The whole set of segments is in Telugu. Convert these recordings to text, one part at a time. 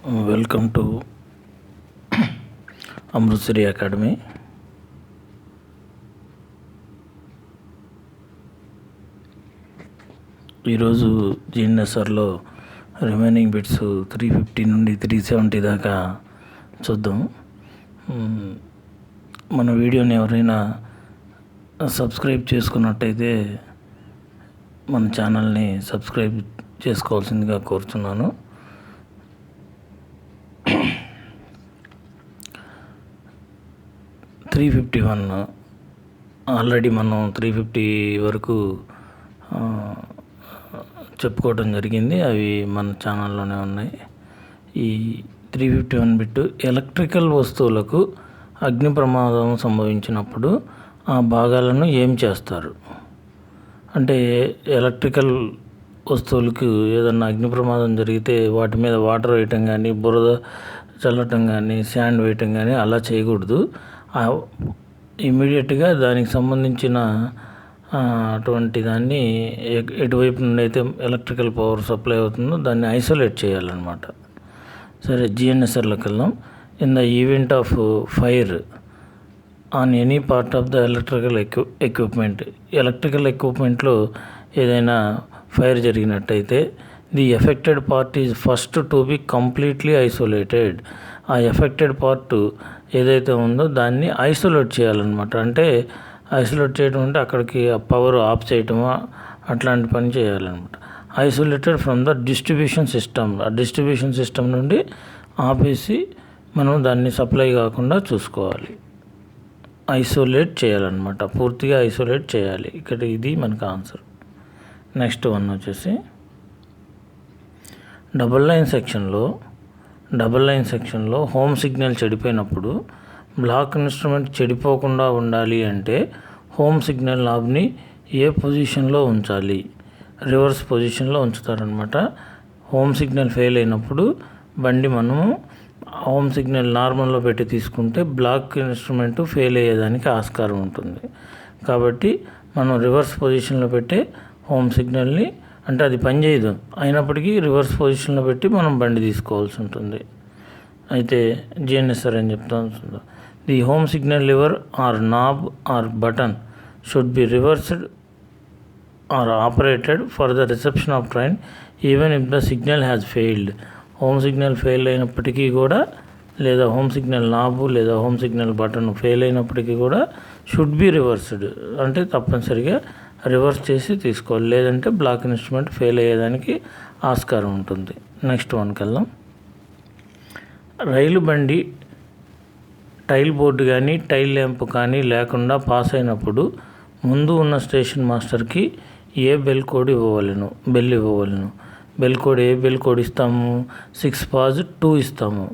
Welcome to Amritsari academy. ఈరోజు జిఎన్ఎస్ఆర్లో రిమైనింగ్ బిట్స్ 350 నుండి 370 దాకా చూద్దాం. మన వీడియోని ఎవరైనా సబ్స్క్రైబ్ చేసుకున్నట్టయితే మన ఛానల్ని సబ్స్క్రైబ్ చేసుకోవాల్సిందిగా కోరుతున్నాను. ఆల్రెడీ మనం 350 వరకు చెప్పుకోవడం జరిగింది. అవి మన ఛానల్లోనే ఉన్నాయి. ఈ 351 బిట్ ఎలక్ట్రికల్ వస్తువులకు అగ్ని ప్రమాదం సంభవించినప్పుడు ఆ భాగాలను ఏం చేస్తారు అంటే, ఎలక్ట్రికల్ వస్తువులకు ఏదన్నా అగ్ని ప్రమాదం జరిగితే వాటి మీద వాటర్ వేయటం కానీ, బురద చల్లటం కానీ, శాండ్ వేయటం కానీ అలా చేయకూడదు. ఇమీడియట్గా దానికి సంబంధించిన అటువంటి దాన్ని ఎటువైపు నుండి అయితే ఎలక్ట్రికల్ పవర్ సప్లై అవుతుందో దాన్ని ఐసోలేట్ చేయాలన్నమాట. సరే, జిఎన్ఎస్ఆర్లోకి వెళ్దాం. In the event of fire on any part of the electrical electrical ఎక్విప్మెంట్లో ఏదైనా ఫైర్ జరిగినట్టయితే the affected part is first to be completely isolated. ఆ ఎఫెక్టెడ్ పార్ట్ ఏదైతే ఉందో దాన్ని ఐసోలేట్ చేయాలన్నమాట. అంటే ఐసోలేట్ చేయడం అంటే అక్కడికి పవర్ ఆఫ్ చేయటమా అట్లాంటి పని చేయాలన్నమాట. Isolated from the distribution system. ఆ డిస్ట్రిబ్యూషన్ సిస్టమ్ నుండి ఆపేసి మనం దాన్ని సప్లై కాకుండా చూసుకోవాలి. ఐసోలేట్ చేయాలన్నమాట, పూర్తిగా ఐసోలేట్ చేయాలి. ఇక్కడ ఇది మనకు ఆన్సర్. నెక్స్ట్ వన్ వచ్చేసి డబుల్ లైన్ సెక్షన్లో హోమ్ సిగ్నల్ చెడిపోయినప్పుడు బ్లాక్ ఇన్స్ట్రుమెంట్ చెడిపోకుండా ఉండాలి అంటే హోమ్ సిగ్నల్ నాబ్ని ఏ పొజిషన్లో ఉంచాలి? రివర్స్ పొజిషన్లో ఉంచుతారనమాట. హోమ్ సిగ్నల్ ఫెయిల్ అయినప్పుడు బండి మనము హోమ్ సిగ్నల్ నార్మల్లో పెట్టి తీసుకుంటే బ్లాక్ ఇన్స్ట్రుమెంట్ ఫెయిల్ అయ్యేదానికి ఆస్కారం ఉంటుంది. కాబట్టి మనం రివర్స్ పొజిషన్లో పెట్టే హోమ్ సిగ్నల్ని, అంటే అది పనిచేయదు అయినప్పటికీ రివర్స్ పొజిషన్లో పెట్టి మనం బండి తీసుకోవాల్సి ఉంటుంది. అయితే జిఎన్ఎస్ఆర్ అని చెప్తాను. The home signal lever or knob or button should be reversed or operated for the reception of train even if the signal has failed. Home signal fail అయినప్పటికీ కూడా, లేదా హోమ్ సిగ్నల్ నాబు లేదా హోమ్ సిగ్నల్ బటన్ ఫెయిల్ అయినప్పటికీ కూడా షుడ్ బి రివర్స్డ్, అంటే తప్పనిసరిగా రివర్స్ చేసి తీసుకోవాలి, లేదంటే బ్లాక్ ఇన్స్ట్రుమెంట్ ఫెయిల్ అయ్యేదానికి ఆస్కారం ఉంటుంది. నెక్స్ట్ వన్కి వెళ్దాం. రైలు బండి టైల్ బోర్డు కానీ టైల్ ల్యాంప్ కానీ లేకుండా పాస్ అయినప్పుడు ముందు ఉన్న స్టేషన్ మాస్టర్కి ఏ బెల్ ఇవ్వవలను? బెల్ కోడ్ ఏ బెల్ కోడ్ ఇస్తాము? 6+2 ఇస్తాము.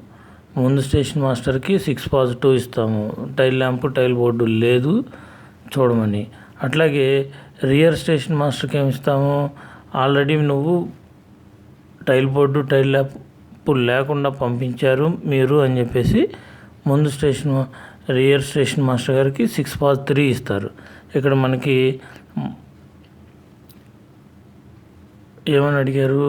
ముందు స్టేషన్ మాస్టర్కి 6+2 ఇస్తాము. టైల్ ల్యాంప్ టైల్ బోర్డు లేదు చూడమని. అట్లాగే రియర్ స్టేషన్ మాస్టర్కి ఏమి ఇస్తాము? ఆల్రెడీ నువ్వు టైల్ బోర్డు టైల్ ల్యాంప్ లేకుండా పంపించారు మీరు అని చెప్పేసి ముందు రియర్ స్టేషన్ మాస్టర్ గారికి 6+3 ఇస్తారు. ఇక్కడ మనకి ఏమని అడిగారు?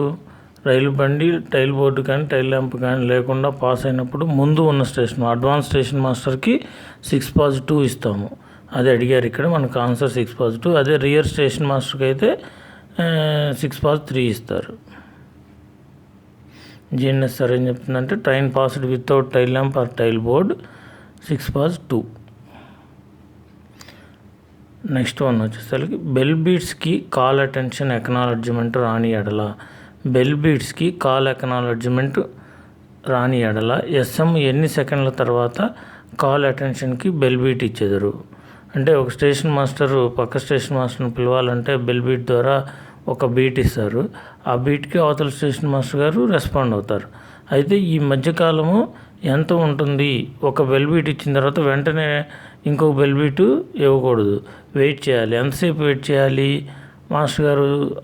రైలు బండి టైల్ బోర్డు కానీ టైల్ ల్యాంప్ కానీ లేకుండా పాస్ అయినప్పుడు ముందు ఉన్న అడ్వాన్స్ స్టేషన్ మాస్టర్కి 6+2 ఇస్తాము. అదే అడిగారు ఇక్కడ. మనకు ఆన్సర్ 6+2. అదే రియర్ స్టేషన్ మాస్టర్కి అయితే 6+3 ఇస్తారు. జిఎన్ఎస్ఆర్ ఏం చెప్తుందంటే train passed without tail lamp or tail board 6+2. Next one వచ్చేసరికి బెల్ బీట్స్కి కాల్ అటెన్షన్ ఎక్నాలడ్జ్మెంట్ రాని ఎడల. బెల్ బీట్స్కి కాల్ ఎక్నాలడ్జ్మెంట్ రాని ఎడల ఎస్ఎం ఎన్ని సెకండ్ల తర్వాత కాల్ అటెన్షన్కి బెల్ బీట్ ఇచ్చేదరు? అంటే ఒక స్టేషన్ మాస్టర్ పక్క స్టేషన్ మాస్టర్ని పిలవాలంటే బెల్ బీట్ ద్వారా ఒక బీట్ ఇస్తారు. ఆ బీట్కి అవతల స్టేషన్ మాస్టర్ గారు రెస్పాండ్ అవుతారు. అయితే ఈ మధ్యకాలము ఎంత ఉంటుంది? ఒక బెల్ బీట్ ఇచ్చిన తర్వాత వెంటనే ఇంకొక బెల్ బీటు ఇవ్వకూడదు, వెయిట్ చేయాలి. ఎంతసేపు వెయిట్ చేయాలి?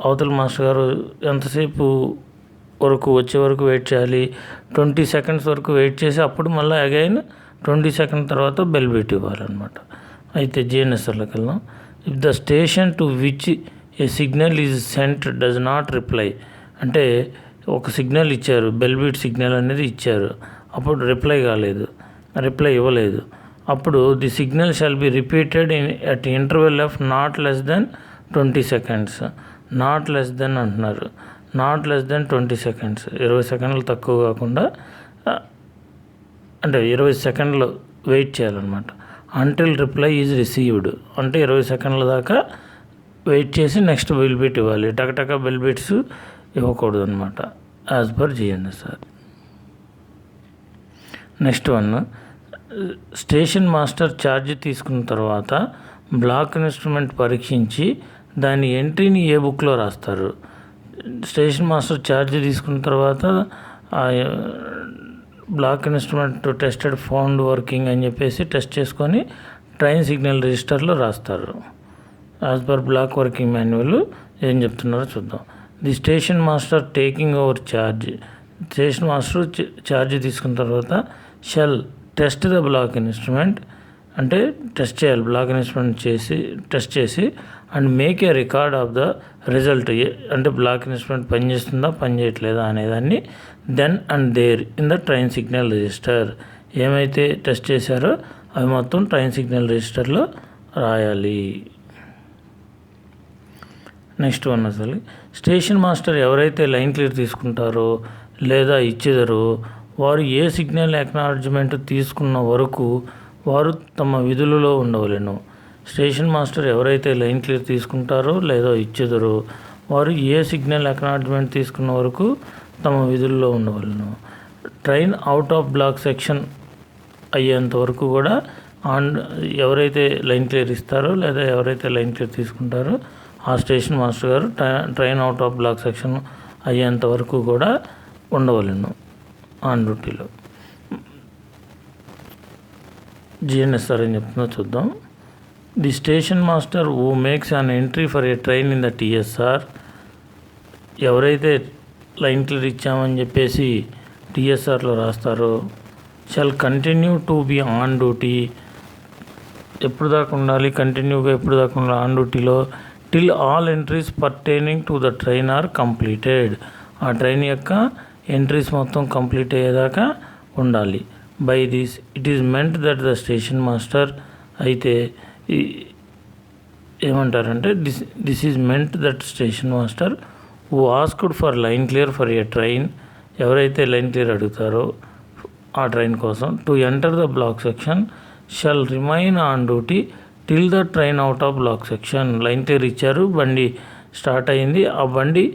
అవతల మాస్టర్ గారు ఎంతసేపు వరకు వచ్చే వరకు వెయిట్ చేయాలి? 20 సెకండ్స్ వరకు వెయిట్ చేసి అప్పుడు మళ్ళీ అగైన్ 20 సెకండ్ తర్వాత బెల్ బీట్ ఇవ్వాలన్నమాట. అయితే జిఎన్ఎస్ఆర్లోకి వెళ్దాం. If the station to which A signal is cent does not reply, అంటే ఒక సిగ్నల్ ఇచ్చారు, బెల్ బీట్ సిగ్నల్ అనేది ఇచ్చారు, అప్పుడు రిప్లై ఇవ్వలేదు. అప్పుడు the signal shall be repeated at interval of not less than 20 seconds. Not less than అంటున్నారు, నాట్ లెస్ దెన్ 20 seconds, 20 సెకండ్లు తక్కువ కాకుండా, అంటే 20 సెకండ్లు వెయిట్ చేయాలన్నమాట. అంటిల్ రిప్లై ఈజ్ రిసీవ్డ్ అంటే 20 సెకండ్ల దాకా వెయిట్ చేసి నెక్స్ట్ బెల్ బీట్ ఇవ్వాలి. టకటక బెల్ బీట్స్ ఇవ్వకూడదు అనమాట, as per GNSR. Next one, station master charge తీసుకున్న తర్వాత బ్లాక్ ఇన్స్ట్రుమెంట్ పరీక్షించి దాని ఎంట్రీని ఏ బుక్లో రాస్తారు? స్టేషన్ మాస్టర్ ఛార్జ్ తీసుకున్న తర్వాత block instrument tested found working అని చెప్పేసి టెస్ట్ చేసుకొని ట్రైన్ సిగ్నల్ రిజిస్టర్లో రాస్తారు. As per block working manual ఏం చెప్తున్నారో చూద్దాం. The station master taking over charge, station master charge తీసుకున్న తర్వాత shall test the block instrument అంటే టెస్ట్ చేయాలి, బ్లాక్ ఇన్స్ట్రుమెంట్ టెస్ట్ చేసి and make a record of the result, అంటే బ్లాక్ ఇన్స్ట్రుమెంట్ పనిచేస్తుందా పని చేయట్లేదా అనేదాన్ని then and there in the train signal register. ఏమైతే టెస్ట్ చేశారో అవి మొత్తం ట్రైన్ సిగ్నల్ రిజిస్టర్లో రాయాలి. నెక్స్ట్ వన్, అసలు స్టేషన్ మాస్టర్ ఎవరైతే లైన్ క్లియర్ తీసుకుంటారో లేదా ఇచ్చేదరో వారు ఏ సిగ్నల్ అక్నాలెడ్జ్మెంట్ తీసుకున్న వరకు వారు తమ విధులలో ఉండవలెను. స్టేషన్ మాస్టర్ ఎవరైతే లైన్ క్లియర్ తీసుకుంటారో లేదా ఇచ్చేదరో వారు ఏ సిగ్నల్ అక్నాలెడ్జ్మెంట్ తీసుకున్న వరకు తమ విధుల్లో ఉండవలను. Train out of block section అయ్యేంత వరకు కూడా ఎవరైతే లైన్ క్లియర్ ఇస్తారో లేదా ఎవరైతే లైన్ క్లియర్ తీసుకుంటారో ఆ స్టేషన్ మాస్టర్ గారు train out of block section అయ్యేంత వరకు కూడా ఉండవలను ఆన్ డ్యూటీలో. జిఎన్ఎస్ఆర్ అని చెప్తుందో చూద్దాం. The station master who makes an entry for a train in the TSR, ఎవరైతే లైన్ క్లియర్ ఇచ్చామని చెప్పేసి టీఎస్ఆర్లో రాస్తారో shall continue to be on duty, ఎప్పుడు దాకా ఉండాలి, కంటిన్యూగా ఎప్పుడు దాకా ఉండాలి ఆన్ డ్యూటీలో, till all entries pertaining to the train are completed, ఆ ట్రైన్ యొక్క ఎంట్రీస్ మొత్తం కంప్లీట్ అయ్యేదాకా ఉండాలి. By this it is meant that the station master, అయితే ఏమంటారంటే this is meant that station master who asked for line clear for a train, ఎవరైతే లైన్ క్లియర్ అడుగుతారో ఆ ట్రైన్ కోసం, to enter the block section shall remain on duty till the train out of block section. Line clear ఇచ్చారు, బండి స్టార్ట్ అయింది, ఆ బండి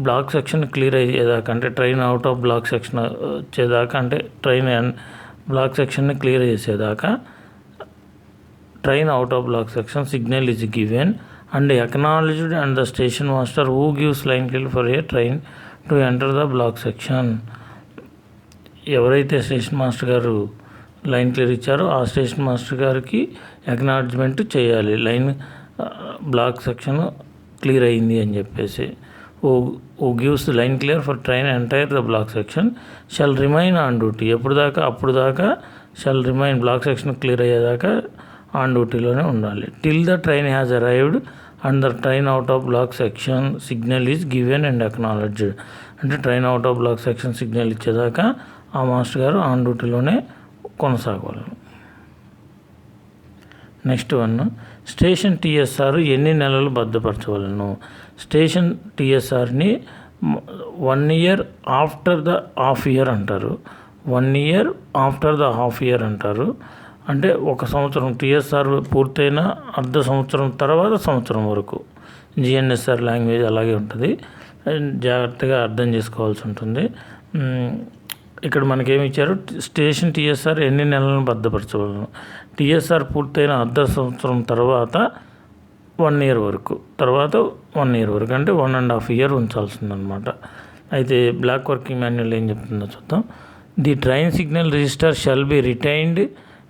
బ్లాక్ సెక్షన్ క్లియర్ అయ్యేదాకా అంటే train out of block section వచ్చేదాకా అంటే ట్రైన్ బ్లాక్ సెక్షన్ని క్లియర్ చేసేదాకా train out of block section signal is given and acknowledged and the station master who gives line clear for a train to enter the block section. ఎవరైతే స్టేషన్ మాస్టర్ గారు లైన్ క్లియర్ ఇచ్చారో ఆ స్టేషన్ మాస్టర్ గారికి అక్నాలెడ్జ్మెంట్ చేయాలి, లైన్ బ్లాక్ సెక్షన్ క్లియర్ అయింది అని చెప్పేసి. who gives the line clear for train entire the block section shall remain on duty, ఎప్పుడు దాకా అప్పుడు దాకా shall remain block section clear అయ్యేదాకా ఆన్ డ్యూటీలోనే ఉండాలి. Till the train has arrived and the train out of block section signal is given and acknowledged, అంటే train out of block section signal ఇచ్చేదాకా ఆ మాస్టర్ గారు ఆన్ డ్యూటీలోనే కొనసాగవాలి. నెక్స్ట్ వన్, స్టేషన్ టీఎస్ఆర్ ఎన్ని నెలలు భద్రపరచవలను? స్టేషన్ టీఎస్ఆర్ని 1 year after the half year అంటారు, 1 year after the half year అంటారు. అంటే 1 సంవత్సరం టీఎస్ఆర్ పూర్తయిన అర్ధ సంవత్సరం తర్వాత సంవత్సరం వరకు. జిఎన్ఎస్ఆర్ లాంగ్వేజ్ అలాగే ఉంటుంది, జాగ్రత్తగా అర్థం చేసుకోవాల్సి ఉంటుంది. ఇక్కడ మనకేమి ఇచ్చారు, స్టేషన్ టీఎస్ఆర్ ఎన్ని నెలలను భద్రపరచవలను? టీఎస్ఆర్ పూర్తయిన అర్ధ సంవత్సరం తర్వాత 1 year వరకు, తర్వాత 1 year వరకు అంటే 1.5 year ఉంచాల్సిందనమాట. అయితే బ్లాక్ వర్కింగ్ మాన్యువల్ ఏం చెప్తుందో చూద్దాం. The train signal register shall be retained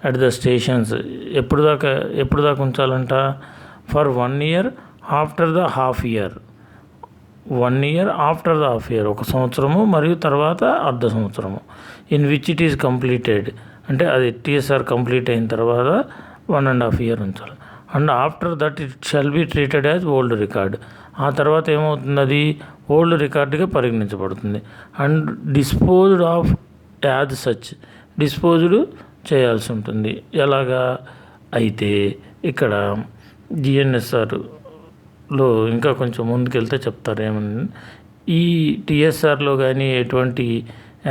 at the stations, ఎప్పుడు దాకా ఉంచాలంట? For 1 year after the half year, 1 year after the half year 1 సంవత్సరము మరియు తర్వాత అర్ధ సంవత్సరము. In which it is completed, అంటే అది టీఎస్ఆర్ కంప్లీట్ అయిన తర్వాత 1.5 year ఉంచాలి. And after that it shall be treated as old record, ఆ తర్వాత ఏమవుతుంది, అది ఓల్డ్ రికార్డుగా పరిగణించబడుతుంది. And disposed of as such, disposed చేయాల్సి ఉంటుంది. ఎలాగా అయితే ఇక్కడ జిఎన్ఎస్ఆర్లో ఇంకా కొంచెం ముందుకెళ్తే చెప్తారు ఏమని. ఈ టిఎస్ఆర్లో కానీ ఎటువంటి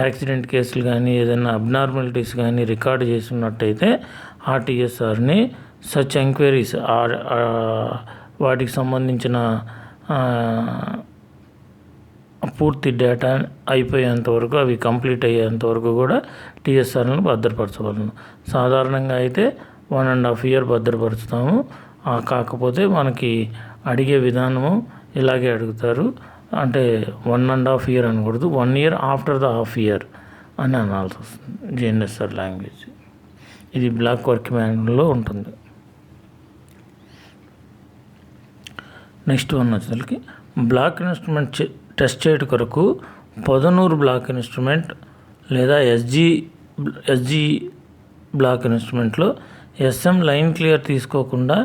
యాక్సిడెంట్ కేసులు కానీ ఏదైనా అబ్నార్మాలిటీస్ కానీ రికార్డు చేస్తున్నట్టయితే ఆ టిఎస్ఆర్ని సచ్ ఎంక్వైరీస్ వాటికి సంబంధించిన పూర్తి డేటా అయిపోయేంత వరకు, అవి కంప్లీట్ అయ్యేంత వరకు కూడా టిఎస్ఆర్లను భద్రపరచవలను. సాధారణంగా అయితే 1.5 year భద్రపరుచుతాము. కాకపోతే మనకి అడిగే విధానము ఇలాగే అడుగుతారు. అంటే 1.5 year అనకూడదు, 1 year after the half year అని అనాల్సి వస్తుంది జిఎన్ఎస్ఆర్ లాంగ్వేజ్. ఇది బ్లాక్ వర్క్ మాన్యువల్లో ఉంటుంది. నెక్స్ట్ వన్ వచ్చేసరికి బ్లాక్ ఇన్స్ట్రుమెంట్ టెస్ట్ చేయడం కొరకు పొదనూరు బ్లాక్ ఇన్స్ట్రుమెంట్ లేదా ఎస్జీ బ్లాక్ ఇన్స్ట్రుమెంట్లో ఎస్ఎం లైన్ క్లియర్ తీసుకోకుండా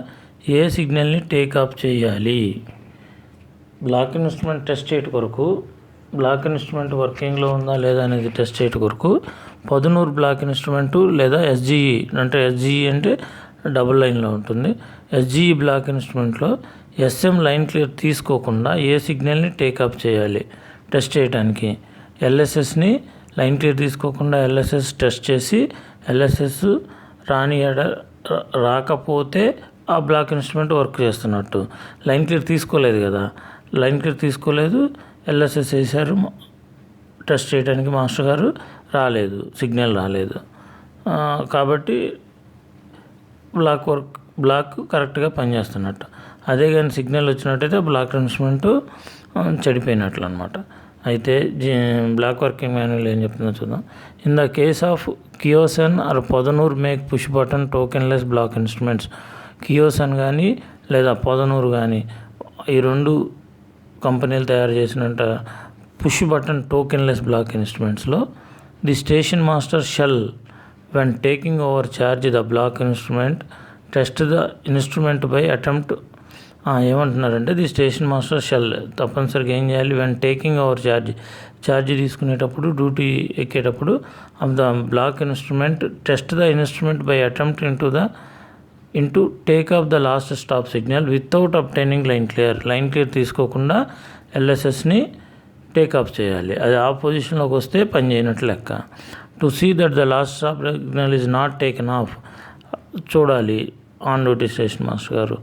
ఏ సిగ్నల్ని టేక్ ఆఫ్ చేయాలి. బ్లాక్ ఇన్స్ట్రుమెంట్ టెస్ట్ చేయడం కొరకు, బ్లాక్ ఇన్స్ట్రుమెంట్ వర్కింగ్లో ఉందా లేదా అనేది టెస్ట్ చేయడం కొరకు పొదనూరు బ్లాక్ ఇన్స్ట్రుమెంటు లేదా ఎస్జీఈ, అంటే ఎస్జీఈ అంటే డబుల్ లైన్లో ఉంటుంది. ఎస్జీఈ బ్లాక్ ఇన్స్ట్రుమెంట్లో ఎస్ఎం లైన్ క్లియర్ తీసుకోకుండా ఏ సిగ్నల్ని టేక్ ఆఫ్ చేయాలి టెస్ట్ చేయడానికి. ఎల్ఎస్ఎస్ని లైన్ క్లియర్ తీసుకోకుండా ఎల్ఎస్ఎస్ టెస్ట్ చేసి ఎల్ఎస్ఎస్ రాకపోతే ఆ బ్లాక్ ఇన్స్ట్రుమెంట్ వర్క్ చేస్తున్నట్టు. లైన్ క్లియర్ తీసుకోలేదు కదా, లైన్ క్లియర్ తీసుకోలేదు, ఎల్ఎస్ఎస్ వేశారు టెస్ట్ చేయడానికి, మాస్టర్ గారు రాలేదు, సిగ్నల్ రాలేదు, కాబట్టి బ్లాక్ కరెక్ట్గా పనిచేస్తున్నట్టు. అదే కానీ సిగ్నల్ వచ్చినట్టయితే బ్లాక్ ఇన్స్ట్రుమెంట్ చెడిపోయినట్లు అనమాట. అయితే బ్లాక్ వర్కింగ్ మాన్యువల్ ఏం చెప్తుందో చూద్దాం. In the case of Kyosan or Podanur make push button tokenless block instruments, Kyosan కానీ లేదా పొదనూరు కానీ ఈ రెండు కంపెనీలు తయారు చేసినట్ట పుష్ బటన్ టోకెన్లెస్ బ్లాక్ ఇన్స్ట్రుమెంట్స్లో the station master shall when taking over charge the block instrument test the instrument by attempt. ఏమంటున్నారంటే ది స్టేషన్ మాస్టర్ షెల్ తప్పనిసరిగా ఏం చేయాలి, వెన్ టేకింగ్ ఓవర్ ఛార్జ్ తీసుకునేటప్పుడు, డ్యూటీ ఎక్కేటప్పుడు of the block instrument test the instrument by attempt into take off the last stop signal without obtaining line clear తీసుకోకుండా ఎల్ఎస్ఎస్ని టేక్ ఆఫ్ చేయాలి. అది ఆ పొజిషన్లోకి వస్తే పని చేయనట్లు లెక్క. To see that the last stop signal is not taken off, చూడాలి ఆన్ డ్యూటీ స్టేషన్ మాస్టర్ గారు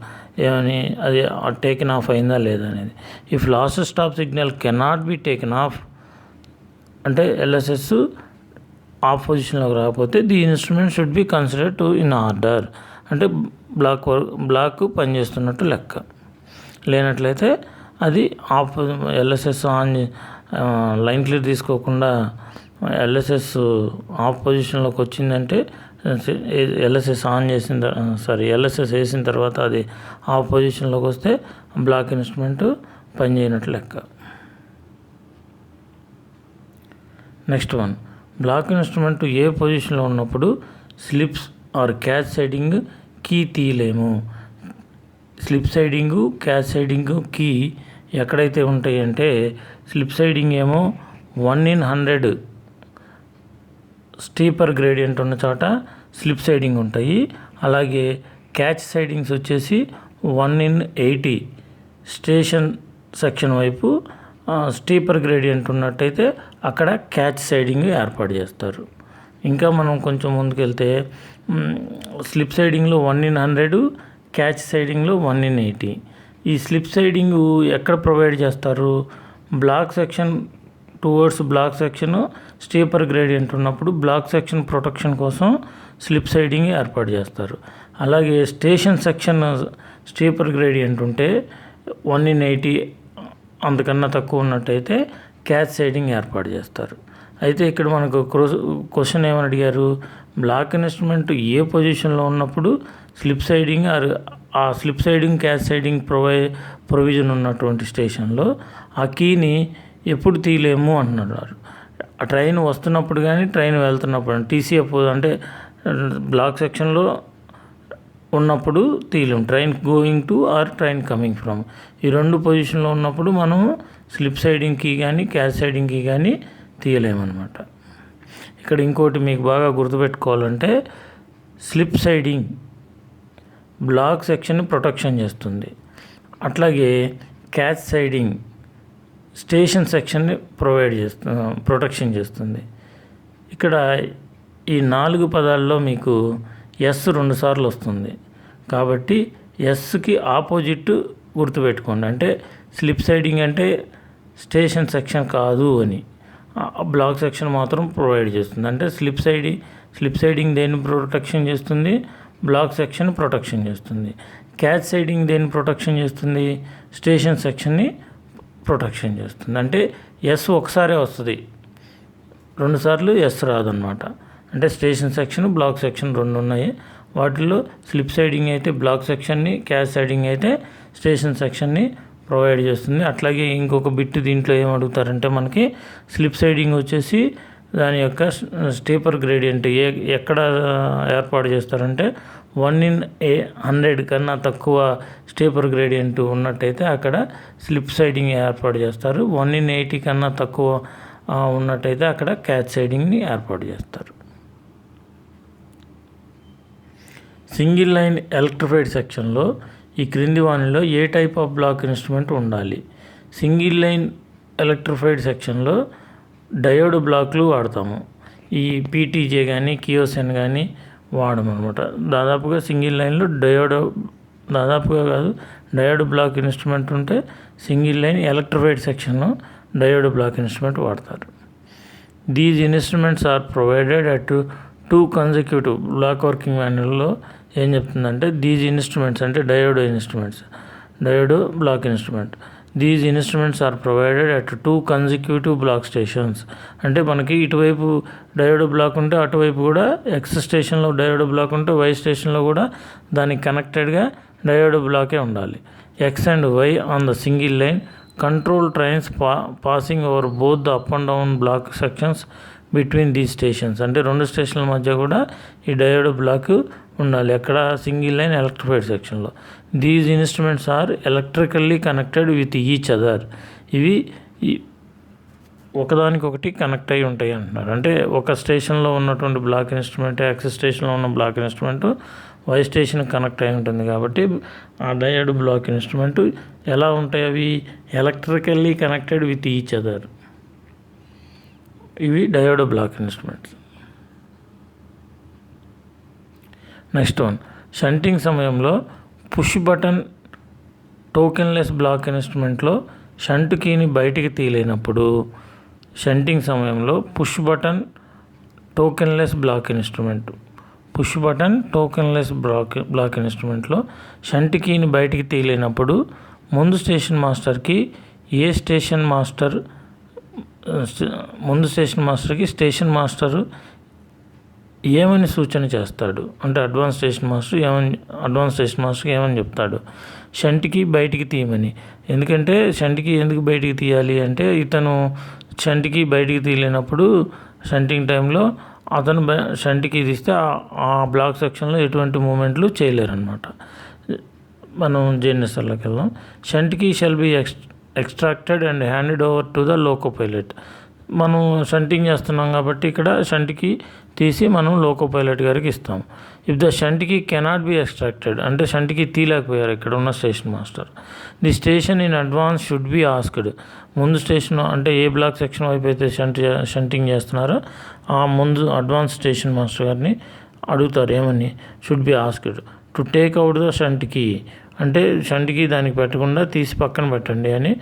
ఏమని, అది టేకెన్ ఆఫ్ అయిందా లేదా అనేది. If last stop signal cannot be taken off అంటే ఎల్ఎస్ఎస్ ఆఫ్ పొజిషన్లోకి రాకపోతే the instrument should be considered to in order, అంటే బ్లాక్ పనిచేస్తున్నట్టు లెక్క. లేనట్లయితే అది ఆఫ్ ఎల్ఎస్ఎస్ లైన్ క్లియర్ తీసుకోకుండా ఎల్ఎస్ఎస్ ఆఫ్ పొజిషన్లోకి వచ్చిందంటే ఎల్ఎస్ఎస్ ఎల్ఎస్ఎస్ వేసిన తర్వాత అది ఆఫ్ పొజిషన్లోకి వస్తే బ్లాక్ ఇన్స్ట్రుమెంట్ పనిచేయనట్లు లెక్క. నెక్స్ట్ వన్, బ్లాక్ ఇన్స్ట్రుమెంట్ ఏ పొజిషన్లో ఉన్నప్పుడు slips or catch siding key తీయలేము. Slip siding, catch siding key ఎక్కడైతే ఉంటాయి అంటే స్లిప్ సైడింగ్ ఏమో 1/100 స్టీపర్ గ్రేడియంట్ ఉన్న చోట స్లిప్ సైడింగ్ ఉంటాయి. అలాగే క్యాచ్ సైడింగ్స్ వచ్చేసి 1/80 స్టేషన్ సెక్షన్ వైపు స్టీపర్ గ్రేడియంట్ ఉన్నట్టయితే అక్కడ క్యాచ్ సైడింగ్ ఏర్పాటు చేస్తారు. ఇంకా మనం కొంచెం ముందుకెళ్తే స్లిప్ సైడింగ్లో 1/100, క్యాచ్ సైడింగ్లో 1/80. ఈ స్లిప్ సైడింగ్ ఎక్కడ ప్రొవైడ్ చేస్తారు, black section towards black section steeper gradient ఉన్నప్పుడు బ్లాక్ సెక్షన్ ప్రొటెక్షన్ కోసం స్లిప్ సైడింగ్ ఏర్పాటు చేస్తారు. అలాగే స్టేషన్ సెక్షన్ స్టీపర్ గ్రేడియంట్ ఉంటే 1/80 అంతకన్నా తక్కువ ఉన్నట్టయితే క్యాచ్ సైడింగ్ ఏర్పాటు చేస్తారు. అయితే ఇక్కడ మనకు క్వశ్చన్ ఏమని అడిగారు, బ్లాక్ ఇన్స్ట్రుమెంట్ ఏ పొజిషన్లో ఉన్నప్పుడు స్లిప్ సైడింగ్ ఆ slip siding catch siding provision ఉన్నటువంటి స్టేషన్లో ఆ కీని ఎప్పుడు తీయలేము అంటున్నారు. ట్రైన్ వస్తున్నప్పుడు కానీ ట్రైన్ వెళ్తున్నప్పుడు టీసీఎఫ్ అంటే బ్లాక్ సెక్షన్లో ఉన్నప్పుడు తీయలేం. Train going to or train coming from, ఈ రెండు పొజిషన్లో ఉన్నప్పుడు మనం స్లిప్ సైడింగ్ కీ కానీ క్యాచ్ సైడింగ్ కీ కానీ తీయలేమన్నమాట. ఇక్కడ ఇంకోటి మీకు బాగా గుర్తుపెట్టుకోవాలంటే, స్లిప్ సైడింగ్ బ్లాక్ సెక్షన్ని ప్రొటెక్షన్ చేస్తుంది, అట్లాగే క్యాచ్ సైడింగ్ స్టేషన్ సెక్షన్ని ప్రొటెక్షన్ చేస్తుంది. ఇక్కడ ఈ 4 పదాల్లో మీకు ఎస్ 2 సార్లు వస్తుంది కాబట్టి ఎస్కి ఆపోజిట్ గుర్తుపెట్టుకోండి. అంటే స్లిప్ సైడింగ్ అంటే స్టేషన్ సెక్షన్ కాదు అని, బ్లాక్ సెక్షన్ మాత్రం ప్రొవైడ్ చేస్తుంది. అంటే స్లిప్ సైడింగ్ దేన్ని ప్రొటెక్షన్ చేస్తుంది? బ్లాక్ సెక్షన్ ప్రొటెక్షన్ చేస్తుంది. క్యాచ్ సైడింగ్ దేన్ని ప్రొటెక్షన్ చేస్తుంది? స్టేషన్ సెక్షన్ని ప్రొటెక్షన్ చేస్తుంది. అంటే ఎస్ ఒకసారే వస్తుంది, 2 సార్లు ఎస్ రాదన్నమాట. అంటే స్టేషన్ సెక్షన్ బ్లాక్ సెక్షన్ 2 ఉన్నాయి. వాటిల్లో స్లిప్ సైడింగ్ అయితే బ్లాక్ సెక్షన్ని, క్యాచ్ సైడింగ్ అయితే స్టేషన్ సెక్షన్ని ప్రొవైడ్ చేస్తుంది. అట్లాగే ఇంకొక బిట్ దీంట్లో ఏం అడుగుతారంటే, మనకి స్లిప్ సైడింగ్ వచ్చేసి దాని యొక్క స్టీపర్ గ్రేడియంట్ ఎక్కడ ఏర్పాటు చేస్తారంటే 1/100 కన్నా తక్కువ స్టీపర్ గ్రేడియంట్ ఉన్నట్టయితే అక్కడ స్లిప్ సైడింగ్ ఏర్పాటు చేస్తారు. 1/80 కన్నా తక్కువ ఉన్నట్టయితే అక్కడ క్యాచ్ సైడింగ్ని ఏర్పాటు చేస్తారు. సింగిల్ లైన్ ఎలక్ట్రిఫైడ్ సెక్షన్లో ఈ క్రింది వానిలో ఏ టైప్ ఆఫ్ బ్లాక్ ఇన్స్ట్రుమెంట్ ఉండాలి? సింగిల్ లైన్ ఎలక్ట్రిఫైడ్ సెక్షన్లో డయోడ్ బ్లాక్లు వాడతాము. ఈ పీటీజే కానీ కియోసెన్ కానీ వాడమన్నమాట. దాదాపుగా సింగిల్ లైన్లో డయోడ్ బ్లాక్ ఇన్స్ట్రుమెంట్ ఉంటే సింగిల్ లైన్ ఎలక్ట్రిఫైడ్ సెక్షన్లో డయోడ్ బ్లాక్ ఇన్స్ట్రుమెంట్ వాడతారు. These instruments are provided at 2 consecutive block working మాన్యువల్లో ఏం చెప్తుందంటే, దీస్ ఇన్స్ట్రుమెంట్స్ అంటే diode block instrument. These instruments are provided at 2 consecutive block stations. అంటే మనకి ఇటువైపు డయోడ్ బ్లాక్ ఉంటే అటువైపు కూడా ఎక్స్ స్టేషన్లో డయోడ్ బ్లాక్ ఉంటే వై స్టేషన్లో కూడా దానికి కనెక్టెడ్గా డయోడ్ బ్లాకే ఉండాలి. X and Y on the single line control trains passing over both the up and down block sections between these stations. అంటే 2 స్టేషన్ల మధ్య కూడా ఈ డయోడ్ బ్లాక్ ఉండాలి. ఎక్కడ? సింగిల్ లైన్ ఎలక్ట్రిఫైడ్ సెక్షన్లో. These instruments are electrically connected with each other. ఇవి ఒకదానికొకటి కనెక్ట్ అయి ఉంటాయి అంటున్నారు. అంటే ఒక స్టేషన్లో ఉన్నటువంటి బ్లాక్ ఇన్స్ట్రుమెంట్ ఎక్స్ స్టేషన్లో ఉన్న block instrument Y station connect అయి ఉంటుంది కాబట్టి ఆ డయోడ్ బ్లాక్ ఇన్స్ట్రుమెంట్ ఎలా ఉంటాయి? అవి electrically connected with each other. ఇవి diode block instruments. Next one, shunting సమయంలో పుష్ బటన్ టోకెన్లెస్ బ్లాక్ ఇన్స్ట్రుమెంట్లో షంట్ కీని బయటికి తీయలేనప్పుడు, షంటింగ్ సమయంలో పుష్ బటన్ టోకెన్లెస్ బ్లాక్ ఇన్స్ట్రుమెంట్లో షంట్ కీని బయటికి తీయలేనప్పుడు ముందు స్టేషన్ మాస్టర్కి స్టేషన్ మాస్టర్ ఏమని సూచన చేస్తాడు? అంటే అడ్వాన్స్ స్టేషన్ మాస్టర్కి ఏమని చెప్తాడు? షంట్కి బయటికి తీయమని. ఎందుకంటే షంట్కి ఎందుకు బయటికి తీయాలి అంటే, ఇతను షంట్కి బయటికి తీయలేనప్పుడు షంటింగ్ టైంలో అతను షంట్కి తీస్తే ఆ బ్లాక్ సెక్షన్లో ఎటువంటి మూమెంట్లు చేయలేరన్నమాట. మనం జేఎన్ఎస్ఆర్లోకి వెళ్దాం. Shunt key shall be extracted and handed over to the loco pilot. మనం షంటింగ్ చేస్తున్నాం కాబట్టి ఇక్కడ షంట్కి తీసి మనం లోకో పైలట్ గారికి ఇస్తాం. If the shunt key cannot be extracted, అంటే షంట్కి తీయలేకపోయారు ఇక్కడ ఉన్న station master, the station in advance should be asked. ముందు స్టేషన్ అంటే ఏ బ్లాక్ సెక్షన్ వైపు అయితే షంటింగ్ చేస్తున్నారో ఆ ముందు అడ్వాన్స్ స్టేషన్ మాస్టర్ గారిని అడుగుతారు ఏమని? Should be asked to take out the shunt key, అంటే షంట్కి దానికి పెట్టకుండా తీసి పక్కన పెట్టండి అని.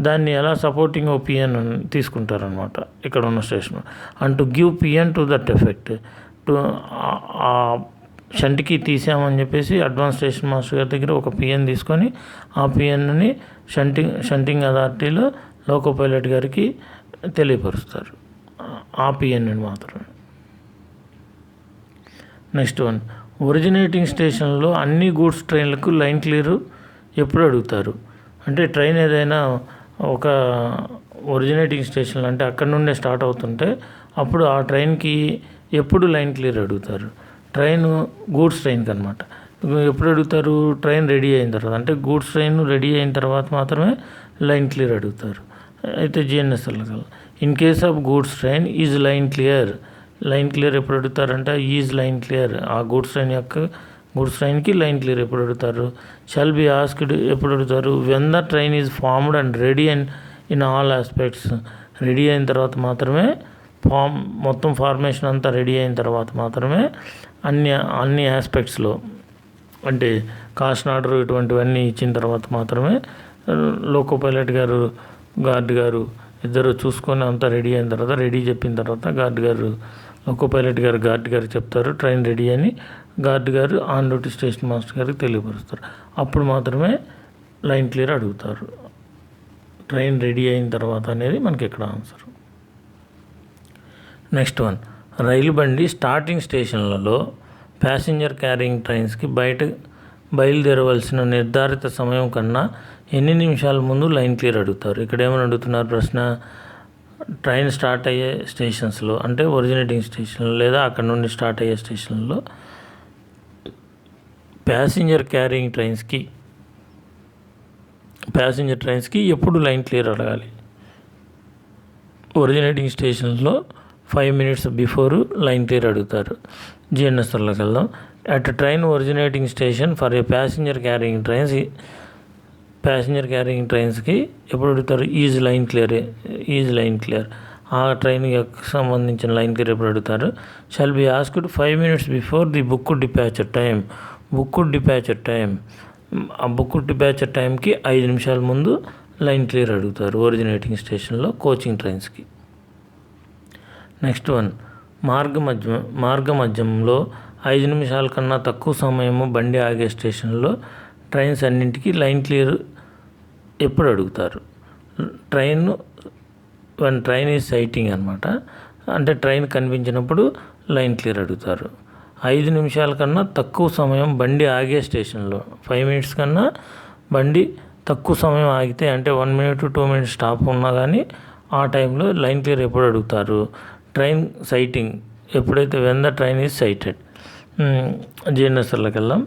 దాన్ని ఎలా సపోర్టింగ్ పిఎన్ తీసుకుంటారనమాట ఇక్కడ ఉన్న station. And to give PN to that effect. ఆ షంట్కి తీసామని చెప్పేసి అడ్వాన్స్ స్టేషన్ మాస్టర్ గారి దగ్గర ఒక పిఎన్ తీసుకొని ఆ పిఎన్ని షంటింగ్ అథారిటీలో లోకో పైలట్ గారికి తెలియపరుస్తారు, ఆ పిఎన్ని మాత్రమే. నెక్స్ట్ వన్, ఒరిజినేటింగ్ స్టేషన్లో అన్ని గూడ్స్ ట్రైన్లకు లైన్ క్లియర్ ఎప్పుడు అడుగుతారు? అంటే ట్రైన్ ఏదైనా ఒక ఒరిజినేటింగ్ స్టేషన్లో అంటే అక్కడ నుండే స్టార్ట్ అవుతుంటే అప్పుడు ఆ ట్రైన్కి ఎప్పుడు లైన్ క్లియర్ అడుగుతారు? గూడ్స్ ట్రైన్కి అనమాట. ఎప్పుడు అడుగుతారు? ట్రైన్ రెడీ అయిన తర్వాత, అంటే గూడ్స్ ట్రైన్ రెడీ అయిన తర్వాత మాత్రమే లైన్ క్లియర్ అడుగుతారు. అయితే జిఎన్ఎస్ఎల్కి వెళ్దాం. In case of goods train is line clear. Line clear ఎప్పుడు అడుగుతారంటే ఈజ్ లైన్ క్లియర్. ఆ గూడ్స్ ట్రైన్కి లైన్ క్లియర్ ఎప్పుడు అడుగుతారు? షాల్ బి ఆస్క్డ్ ఎప్పుడు అడుగుతారు? When the train is formed and ready and in all aspects. Ready అయిన తర్వాత మాత్రమే, మొత్తం ఫార్మేషన్ అంతా రెడీ అయిన తర్వాత మాత్రమే అన్ని ఆస్పెక్ట్స్లో, అంటే కాషన్ ఆర్డర్ ఇటువంటివన్నీ ఇచ్చిన తర్వాత మాత్రమే లోకో పైలట్ గారు, గార్డ్ గారు ఇద్దరు చూసుకొని అంతా రెడీ అయిన తర్వాత, రెడీ చెప్పిన తర్వాత గార్డ్ గారు, లోకో పైలట్ గారు గార్డ్ గారు చెప్తారు ట్రైన్ రెడీ అని. గార్డ్ గారు ఆన్ డ్యూటీ స్టేషన్ మాస్టర్ గారికి తెలియపరుస్తారు. అప్పుడు మాత్రమే లైన్ క్లియర్ అడుగుతారు. ట్రైన్ రెడీ అయిన తర్వాత అనేది మనకి ఇక్కడ ఆన్సర్. నెక్స్ట్ వన్, రైలు బండి స్టార్టింగ్ స్టేషన్లలో ప్యాసింజర్ క్యారింగ్ ట్రైన్స్కి బయలుదేరవలసిన నిర్ధారిత సమయం కన్నా ఎన్ని నిమిషాల ముందు లైన్ క్లియర్ అడుగుతారు? ఇక్కడ ఏమని అడుగుతున్నారు ప్రశ్న? ట్రైన్ స్టార్ట్ అయ్యే స్టేషన్స్లో, అంటే ఒరిజినేటింగ్ స్టేషన్లో లేదా అక్కడ నుండి స్టార్ట్ అయ్యే స్టేషన్లో ప్యాసింజర్ ట్రైన్స్కి ఎప్పుడు లైన్ క్లియర్ అడగాలి? ఒరిజినేటింగ్ స్టేషన్లో 5 minutes బిఫోర్ లైన్ క్లియర్ అడుగుతారు. జిఎన్ఎస్ఆర్లోకి వెళ్దాం. At train originating station for a passenger carrying ట్రైన్స్కి ఎప్పుడు అడుగుతారు? Is line clear. ఆ ట్రైన్కి సంబంధించిన లైన్ క్లియర్ ఎప్పుడు అడుగుతారు? Shall be asked 5 minutes before the booked departure time. ఆ బుక్డ్ డిపాచర్ టైంకి 5 నిమిషాల ముందు లైన్ క్లియర్ అడుగుతారు ఒరిజినేటింగ్ స్టేషన్లో కోచింగ్ ట్రైన్స్కి. నెక్స్ట్ వన్, మార్గమధ్యంలో 5 నిమిషాల కన్నా తక్కువ సమయము బండి ఆగే స్టేషన్లో ట్రైన్స్ అన్నింటికీ లైన్ క్లియర్ ఎప్పుడు అడుగుతారు? ట్రైన్ ఈజ్ సైటింగ్ అనమాట. అంటే ట్రైన్ కనిపించినప్పుడు లైన్ క్లియర్ అడుగుతారు. 5 నిమిషాల కన్నా తక్కువ సమయం బండి ఆగే స్టేషన్లో, 5 minutes కన్నా బండి తక్కువ సమయం ఆగితే, అంటే 1 minute to 2 minutes స్టాప్ ఉన్నా కానీ ఆ టైంలో లైన్ క్లియర్ ఎప్పుడు అడుగుతారు? ట్రైన్ సైటింగ్ ఎప్పుడైతే, when the train is sighted. జిఎన్ఎస్ఆర్లోకి వెళ్దాం.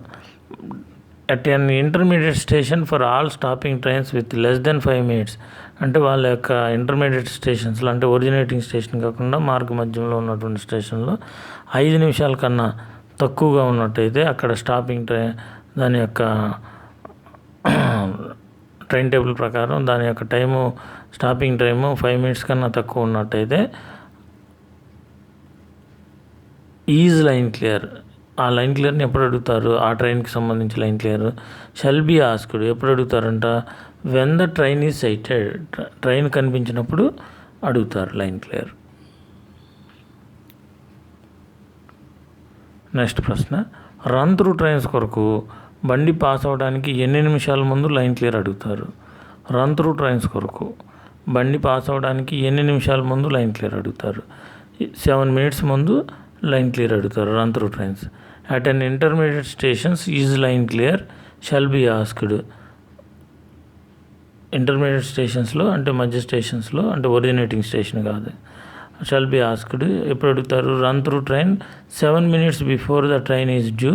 At an intermediate station for all stopping trains with less than 5 minutes. అంటే వాళ్ళ యొక్క ఇంటర్మీడియట్ స్టేషన్స్లో, అంటే ఒరిజినేటింగ్ స్టేషన్ కాకుండా మార్గ మధ్యంలో ఉన్నటువంటి స్టేషన్లో 5 నిమిషాల కన్నా తక్కువగా ఉన్నట్టయితే, అక్కడ స్టాపింగ్ ట్రైన్ దాని యొక్క ట్రైన్ టేబుల్ ప్రకారం దాని యొక్క స్టాపింగ్ టైము 5 minutes కన్నా తక్కువ ఉన్నట్టయితే ఈజ్ లైన్ క్లియర్. ఆ లైన్ క్లియర్ని ఎప్పుడు అడుగుతారు? ఆ ట్రైన్కి సంబంధించి line clear shall be asked ఎప్పుడు అడుగుతారంట? When the train is sighted. Train కనిపించినప్పుడు అడుగుతారు లైన్ క్లియర్. నెక్స్ట్ ప్రశ్న, రన్ త్రూ ట్రైన్స్ కొరకు బండి పాస్ అవ్వడానికి ఎన్ని నిమిషాల ముందు లైన్ క్లియర్ అడుగుతారు? రన్ త్రూ ట్రైన్స్ కొరకు బండి పాస్ అవ్వడానికి ఎన్ని నిమిషాల ముందు లైన్ క్లియర్ అడుగుతారు? 7 minutes ముందు లైన్ క్లియర్ అడుగుతారు run through trains. At an intermediate stations is line clear shall be asked. Intermediate స్టేషన్స్లో, అంటే మధ్య స్టేషన్స్లో, అంటే ఒరిజినేటింగ్ స్టేషన్ కాదు, షల్ బి ఆస్క్డ్ ఎప్పుడు అడుగుతారు? Run through train 7 minutes before the train is due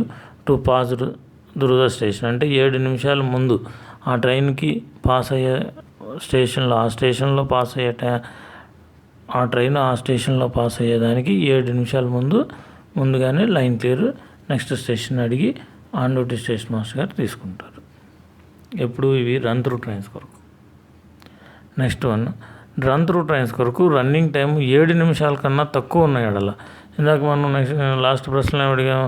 to pass through the station. అంటే 7 నిమిషాల ముందు ఆ ట్రైన్కి పాస్ అయ్యే స్టేషన్లో, ఆ స్టేషన్లో పాస్ అయ్యే ఆ ట్రైన్ ఆ స్టేషన్లో పాస్ అయ్యేదానికి 7 నిమిషాల ముందుగానే లైన్ క్లియర్ నెక్స్ట్ స్టేషన్ అడిగి ఆన్ డ్యూటీ స్టేషన్ మాస్టర్ గారు తీసుకుంటారు. ఎప్పుడు ఇవి రన్ త్రూ ట్రైన్స్ కొరకు. Next one, run through trains కొరకు రన్నింగ్ టైం 7 నిమిషాల కన్నా తక్కువ ఉన్నాయి అడల. ఇందాక మనం లాస్ట్ ప్రశ్నలో అడిగాము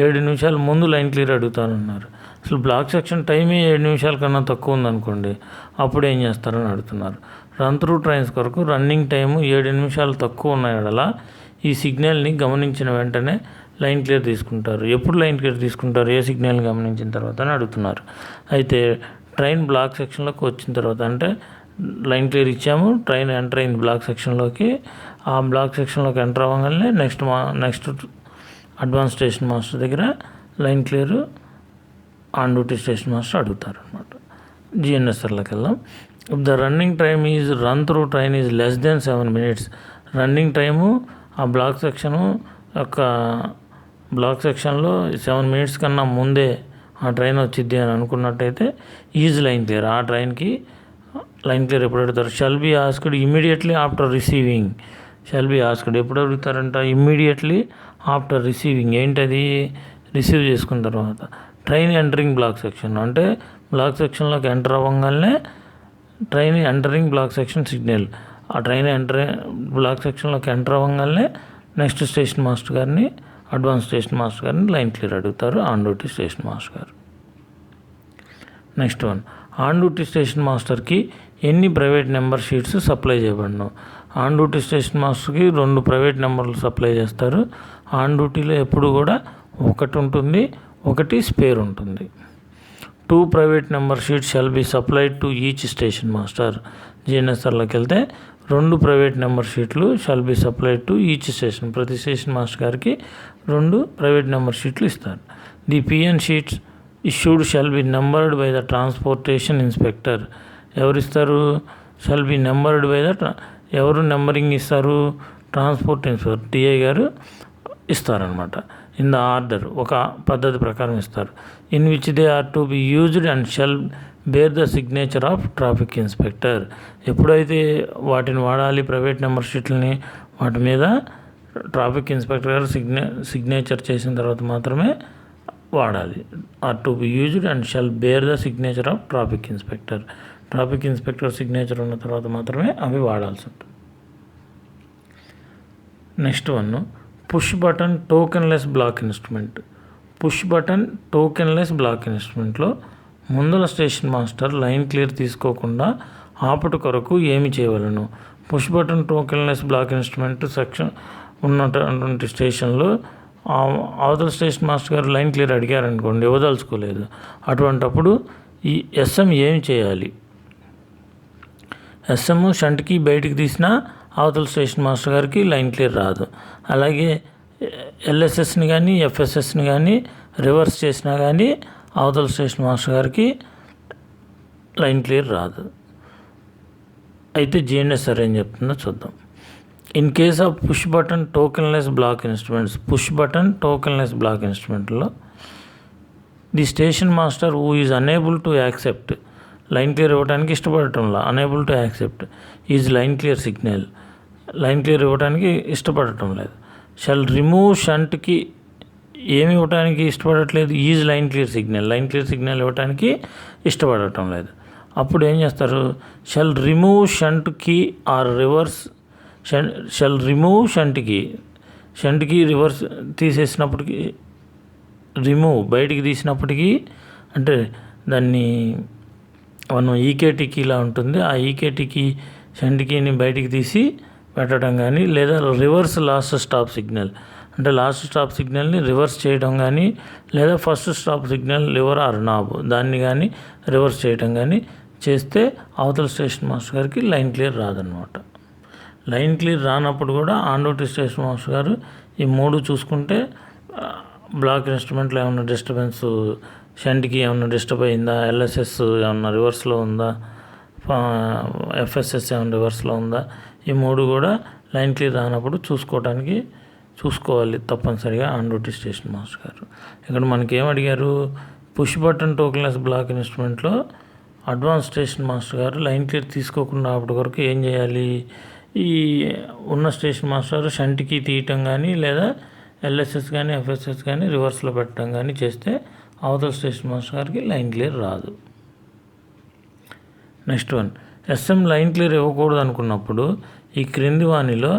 7 నిమిషాల ముందు లైన్ క్లియర్ అడుగుతారన్నారు. అసలు బ్లాక్ సెక్షన్ టైమే 7 నిమిషాల కన్నా తక్కువ ఉందనుకోండి, అప్పుడు ఏం చేస్తారని అడుగుతున్నారు. రన్ త్రూ ట్రైన్స్ కొరకు రన్నింగ్ టైము 7 నిమిషాలు తక్కువ ఉన్నాయి అడలా ఈ సిగ్నల్ని గమనించిన వెంటనే లైన్ క్లియర్ తీసుకుంటారు. ఎప్పుడు లైన్ క్లియర్ తీసుకుంటారు? ఏ సిగ్నల్ని గమనించిన తర్వాత అని అడుగుతున్నారు. అయితే ట్రైన్ బ్లాక్ సెక్షన్లోకి వచ్చిన తర్వాత, అంటే లైన్ క్లియర్ ఇచ్చాము, ట్రైన్ ఎంటర్ అయింది బ్లాక్ సెక్షన్లోకి. ఆ బ్లాక్ సెక్షన్లోకి ఎంటర్ అవ్వగానే నెక్స్ట్ అడ్వాన్స్ స్టేషన్ మాస్టర్ దగ్గర line clear on duty station master అడుగుతారు అనమాట. జిఎన్ఎస్ఆర్లోకి వెళ్దాం. The running time is run through train is less than 7 minutes. Running time ఆ బ్లాక్ సెక్షన్లో 7 minutes కన్నా ముందే ఆ ట్రైన్ వచ్చింది అని అనుకున్నట్టయితే ఈజ్ లైన్ క్లియర్. ఆ ట్రైన్కి లైన్ క్లియర్ ఎప్పుడు అడుగుతారు? Shall be asked immediately after receiving. Shall be asked ఎప్పుడు అడుగుతారంట? Immediately after receiving. ఏంటది? రిసీవ్ చేసుకున్న తర్వాత. ట్రైన్ ఎంటరింగ్ బ్లాక్ సెక్షన్ అంటే బ్లాక్ సెక్షన్లోకి ఎంటర్ అవ్వగానే train entering block section signal. ఆ ట్రైన్ బ్లాక్ సెక్షన్లోకి ఎంటర్ అవ్వగానే నెక్స్ట్ స్టేషన్ మాస్టర్ గారిని, అడ్వాన్స్ స్టేషన్ మాస్టర్ గారిని లైన్ క్లియర్ అడుగుతారు ఆన్ డ్యూటీ స్టేషన్ మాస్టర్ గారు. Next one, on duty station మాస్టర్కి ఎన్ని private number sheets supply చేయబడను? On duty station మాస్టర్కి 2 ప్రైవేట్ నెంబర్లు సప్లై చేస్తారు. ఆన్ డ్యూటీలో ఎప్పుడు కూడా ఒకటి ఉంటుంది, ఒకటి స్పేర్ ఉంటుంది. 2 private number sheets shall be supplied to each station master. జిఎన్ఎస్ఆర్లోకి వెళ్తే 2 ప్రైవేట్ నెంబర్ షీట్లు shall be supplied to each station. ప్రతి స్టేషన్ మాస్టర్ గారికి 2 ప్రైవేట్ నెంబర్ షీట్లు ఇస్తారు. The PN sheets issued shall be numbered by the transportation inspector. ఎవరిస్తారు? Shall be numbered by the ఎవరు నెంబరింగ్ ఇస్తారు? ట్రాన్స్పోర్ట్ ఇన్స్పెక్టర్ టిఐ గారు ఇస్తారనమాట. ఇన్ ద ఆర్డర్, ఒక పద్ధతి ప్రకారం ఇస్తారు. In which they are to be used and shall bear the signature of traffic inspector. ఎప్పుడైతే వాటిని వాడాలి ప్రైవేట్ నెంబర్ షీట్లని, వాటి మీద ట్రాఫిక్ ఇన్స్పెక్టర్ గారు సిగ్నేచర్ చేసిన తర్వాత మాత్రమే వాడాలి. Are to be used and shall bear the signature of traffic inspector. Traffic inspector signature ఉన్న తర్వాత మాత్రమే అవి వాడాల్సి ఉంటుంది. Next one, push button tokenless block instrument. Push button tokenless block ఇన్స్ట్రుమెంట్లో ముందల స్టేషన్ మాస్టర్ లైన్ క్లియర్ తీసుకోకుండా ఆపుట కొరకు ఏమి చేయవలను? Push button tokenless block instrument section ఉన్నటువంటి స్టేషన్లో అవతల స్టేషన్ మాస్టర్ గారు లైన్ క్లియర్ అడిగారనుకోండి, ఇవ్వదలుచుకోలేదు. అటువంటప్పుడు ఈ ఎస్ఎం ఏమి చేయాలి? ఎస్ఎం షంట్కి బయటికి తీసినా అవతల స్టేషన్ మాస్టర్ గారికి లైన్ క్లియర్ రాదు. అలాగే ఎల్ఎస్ఎస్ని కానీ ఎఫ్ఎస్ఎస్ని కానీ రివర్స్ చేసినా కానీ అవతల స్టేషన్ మాస్టర్ గారికి లైన్ క్లియర్ రాదు. అయితే జిఎన్ఎస్ఆర్ ఏం చెప్తుందో చూద్దాం. In case of push button tokenless block instruments, push button tokenless block ఇన్స్ట్రుమెంట్లో the station master who is unable to accept, line clear ఇవ్వడానికి ఇష్టపడటంలా, unable to accept is line clear signal, line clear ఇవ్వడానికి ఇష్టపడటం లేదు. షల్ రిమూవ్ షంట్కి ఏమి ఇవ్వడానికి ఇష్టపడట్లేదు? Is line clear signal, line clear signal ఇవ్వడానికి ఇష్టపడటం లేదు. అప్పుడు ఏం చేస్తారు? షల్ రిమూవ్ షంట్కి ఆర్ రివర్స్, షల్ రిమూవ్ షంట్కి రివర్స్ తీసేసినప్పటికీ, రిమూవ్ బయటికి తీసినప్పటికీ, అంటే దాన్ని మనం ఈకేటీకి ఇలా ఉంటుంది, ఆ ఈకేటీకి షంట్కీని బయటికి తీసి పెట్టడం కానీ, లేదా రివర్స్ లాస్ట్ స్టాప్ సిగ్నల్, అంటే లాస్ట్ స్టాప్ సిగ్నల్ని రివర్స్ చేయడం కానీ, లేదా first stop signal lever or knob దాన్ని కానీ రివర్స్ చేయడం కానీ చేస్తే అవతల స్టేషన్ మాస్టర్ గారికి లైన్ క్లియర్ రాదనమాట. లైన్ క్లియర్ రానప్పుడు కూడా ఆన్ డ్యూటీ స్టేషన్ మాస్టర్ గారు ఈ 3 చూసుకుంటే బ్లాక్ ఇన్స్ట్రుమెంట్లో ఏమన్నా డిస్టర్బెన్స్, షంట్కి ఏమన్నా డిస్టర్బ్ అయిందా, ఎల్ఎస్ఎస్ ఏమన్నా రివర్స్లో ఉందా, ఎఫ్ఎస్ఎస్ ఏమన్నా రివర్స్లో ఉందా, ఈ 3 కూడా లైన్ క్లియర్ రానప్పుడు చూసుకోవాలి తప్పనిసరిగా ఆన్ డ్యూటీ స్టేషన్ మాస్టర్ గారు. ఇక్కడ మనకి ఏం అడిగారు? పుష్ బటన్ టోకెన్లెస్ బ్లాక్ ఇన్స్ట్రుమెంట్లో అడ్వాన్స్ స్టేషన్ మాస్టర్ గారు లైన్ క్లియర్ తీసుకోకుండా అప్పటి వరకు ఏం చేయాలి? ఈ ఉన్న స్టేషన్ మాస్టర్ షంట్కి తీయటం కానీ, లేదా ఎల్ఎస్ఎస్ కానీ ఎఫ్ఎస్ఎస్ కానీ రివర్స్లో పెట్టడం కానీ చేస్తే అవతల స్టేషన్ మాస్టర్ గారికి లైన్ క్లియర్ రాదు. Next one, SM line clear ఇవ్వకూడదు అనుకున్నప్పుడు ఈ క్రింది వానిలో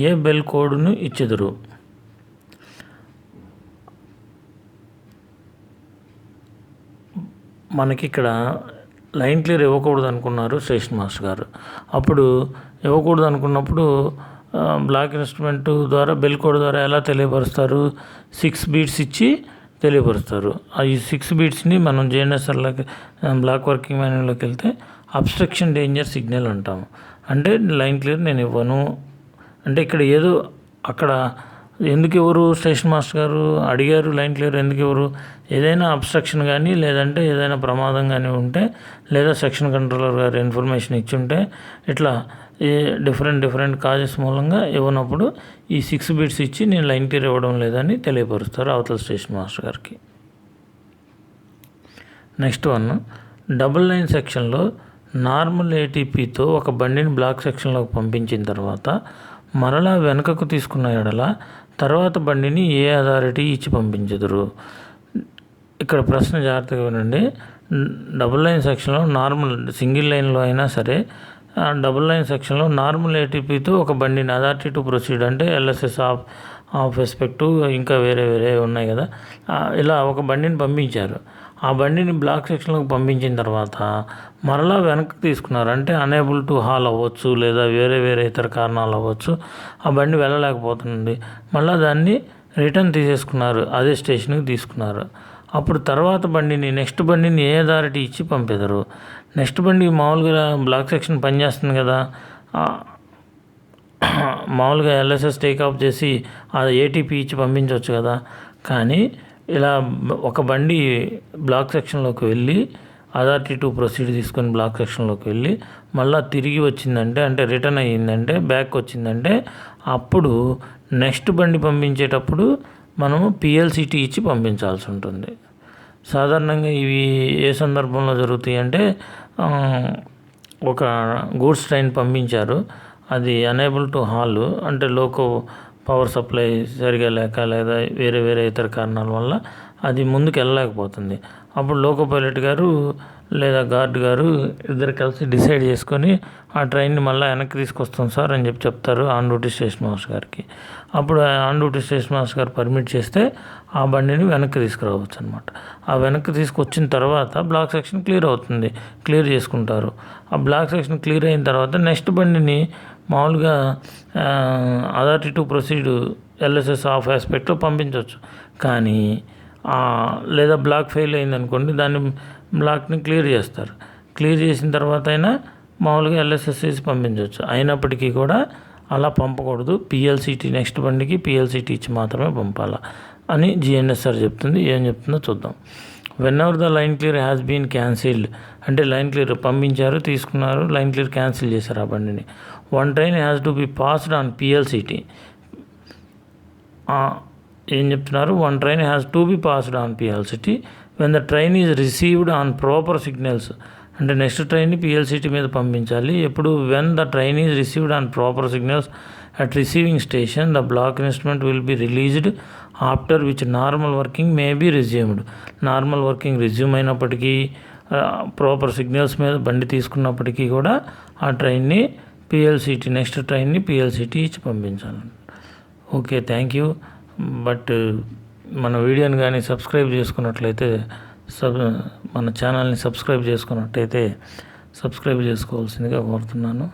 ఏ బెల్ కోడ్ను ఇచ్చెదరు? మనకి ఇక్కడ లైన్ క్లియర్ ఇవ్వకూడదు అనుకున్నారు స్టేషన్ మాస్టర్ గారు. అప్పుడు ఇవ్వకూడదు అనుకున్నప్పుడు బ్లాక్ ఇన్స్ట్రుమెంట్ ద్వారా బెల్ కోడ్ ద్వారా ఎలా తెలియపరుస్తారు? 6 బీట్స్ ఇచ్చి తెలియపరుస్తారు. ఈ 6 బీట్స్ని మనం జేఎన్ఎస్ఆర్లోకి బ్లాక్ వర్కింగ్ మాన్యువల్లోకి వెళ్తే అబ్స్ట్రక్షన్ డేంజర్ సిగ్నల్ అంటాము. అంటే లైన్ క్లియర్ నేను ఇవ్వను అంటే ఇక్కడ ఏదో అక్కడ ఎందుకు ఎవరు స్టేషన్ మాస్టర్ గారు అడిగారు లైన్ క్లియర్ ఎందుకు ఎవరు? ఏదైనా అబ్స్ట్రక్షన్ కానీ, లేదంటే ఏదైనా ప్రమాదం కానీ ఉంటే, లేదా సెక్షన్ కంట్రోలర్ గారు ఇన్ఫర్మేషన్ ఇచ్చుంటే, ఇట్లా డిఫరెంట్ కాజెస్ మూలంగా ఇవ్వనప్పుడు ఈ 6 బీట్స్ ఇచ్చి నేను లైన్ క్లియర్ ఇవ్వడం లేదని తెలియపరుస్తారు అవతల స్టేషన్ మాస్టర్ గారికి. నెక్స్ట్ వన్, డబుల్ లైన్ సెక్షన్లో నార్మల్ ఏటీపీతో ఒక బండిని బ్లాక్ సెక్షన్లోకి పంపించిన తర్వాత మరలా వెనుకకు తీసుకున్న ఎడల తర్వాత బండిని ఏ అథారిటీ ఇచ్చి పంపించదురు? ఇక్కడ ప్రశ్న జాగ్రత్తగా వినండి. డబుల్ లైన్ సెక్షన్లో నార్మల్ సింగిల్ లైన్లో అయినా సరే డబుల్ లైన్ సెక్షన్లో నార్మల్ ఏటీపీతో ఒక బండిని అథారిటీ టు ప్రొసీడ్ అంటే ఎల్ఎస్ఎస్ ఆఫ్ ఎస్పెక్టు ఇంకా వేరే ఉన్నాయి కదా, ఇలా ఒక బండిని పంపించారు. ఆ బండిని బ్లాక్ సెక్షన్లోకి పంపించిన తర్వాత మరలా వెనక్కి తీసుకున్నారు. అంటే అనేబుల్ టు హాల్ అవ్వచ్చు, లేదా వేరే ఇతర కారణాలు అవ్వచ్చు, ఆ బండి వెళ్ళలేకపోతుంది. మళ్ళీ దాన్ని రిటర్న్ తీసేసుకున్నారు, అదే స్టేషన్కి తీసుకున్నారు. అప్పుడు తర్వాత నెక్స్ట్ బండిని ఏ అథారిటీ ఇచ్చి పంపెదరు? నెక్స్ట్ బండి మామూలుగా బ్లాక్ సెక్షన్ పనిచేస్తుంది కదా, మామూలుగా ఎల్ఎస్ఎస్ టేక్ ఆఫ్ చేసి ఆ ఏటీపీ ఇచ్చి పంపించవచ్చు కదా. కానీ ఇలా ఒక బండి బ్లాక్ సెక్షన్లోకి వెళ్ళి అథారిటీ టు ప్రొసీడ్ తీసుకొని బ్లాక్ సెక్షన్లోకి వెళ్ళి మళ్ళీ తిరిగి వచ్చిందంటే, అంటే రిటర్న్ అయ్యిందంటే, బ్యాక్ వచ్చిందంటే, అప్పుడు నెక్స్ట్ బండి పంపించేటప్పుడు మనము పిఎల్సిటీ ఇచ్చి పంపించాల్సి ఉంటుంది. సాధారణంగా ఇవి ఏ సందర్భంలో జరుగుతాయి అంటే, ఒక గూడ్స్ ట్రైన్ పంపించారు, అది అనేబుల్ టు హాల్ అంటే లోకో పవర్ సప్లై సరిగా లేక లేదా వేరే ఇతర కారణాల వల్ల అది ముందుకు వెళ్ళలేకపోతుంది. అప్పుడు లోకో పైలట్ గారు లేదా గార్డ్ గారు ఇద్దరు కలిసి డిసైడ్ చేసుకొని ఆ ట్రైన్ని మళ్ళీ వెనక్కి తీసుకొస్తాం సార్ అని చెప్తారు ఆన్ డ్యూటీ స్టేషన్ మాస్టర్ గారికి. అప్పుడు ఆన్ డ్యూటీ స్టేషన్ మాస్టర్ గారు పర్మిట్ చేస్తే ఆ బండిని వెనక్కి తీసుకురావచ్చు అనమాట. ఆ వెనక్కి తీసుకొచ్చిన తర్వాత బ్లాక్ సెక్షన్ క్లియర్ చేసుకుంటారు. ఆ బ్లాక్ సెక్షన్ క్లియర్ అయిన తర్వాత నెక్స్ట్ బండిని మామూలుగా authority to proceed LSS off ఆస్పెక్ట్లో పంపించవచ్చు. కానీ లేదా బ్లాక్ ఫెయిల్ అయిందనుకోండి, దాన్ని బ్లాక్ని క్లియర్ చేస్తారు. క్లియర్ చేసిన తర్వాత అయినా మామూలుగా ఎల్ఎస్ఎస్ వేసి పంపించవచ్చు. అయినప్పటికీ కూడా అలా పంపకూడదు. పిఎల్సిటీ నెక్స్ట్ బండికి పిఎల్సిటీ ఇచ్చి మాత్రమే పంపాలా అని జిఎన్ఎస్ఆర్ చెప్తుంది. ఏం చెప్తుందో చూద్దాం. Whenever the line clear has been cancelled అంటే లైన్ క్లియర్ పంపించారు, తీసుకున్నారు, లైన్ క్లియర్ క్యాన్సిల్ చేశారు ఆ బండిని. One train has to be passed on PLCT. ఏం చెప్తున్నారు? One train has to be passed on PLCT when the train is received on proper signals. అంటే నెక్స్ట్ ట్రైన్ని పిఎల్సిటీ మీద పంపించాలి. ఎప్పుడు? When the train is received on proper signals at receiving station the block instrument will be released after which normal working may be resumed. Normal working resume అయినప్పటికీ ప్రాపర్ సిగ్నల్స్ మీద బండి తీసుకున్నప్పటికీ కూడా ఆ ట్రైన్ని పిఎల్సిటీ నెక్స్ట్ ట్రైన్ని పిఎల్సిటీ ఇచ్చి పంపించాలి. Okay, thank you. బట్ మన వీడియోని కానీ సబ్స్క్రైబ్ చేసుకున్నట్లయితే మన ఛానల్ని సబ్స్క్రైబ్ చేసుకోవాల్సిందిగా కోరుతున్నాను.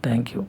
Thank you.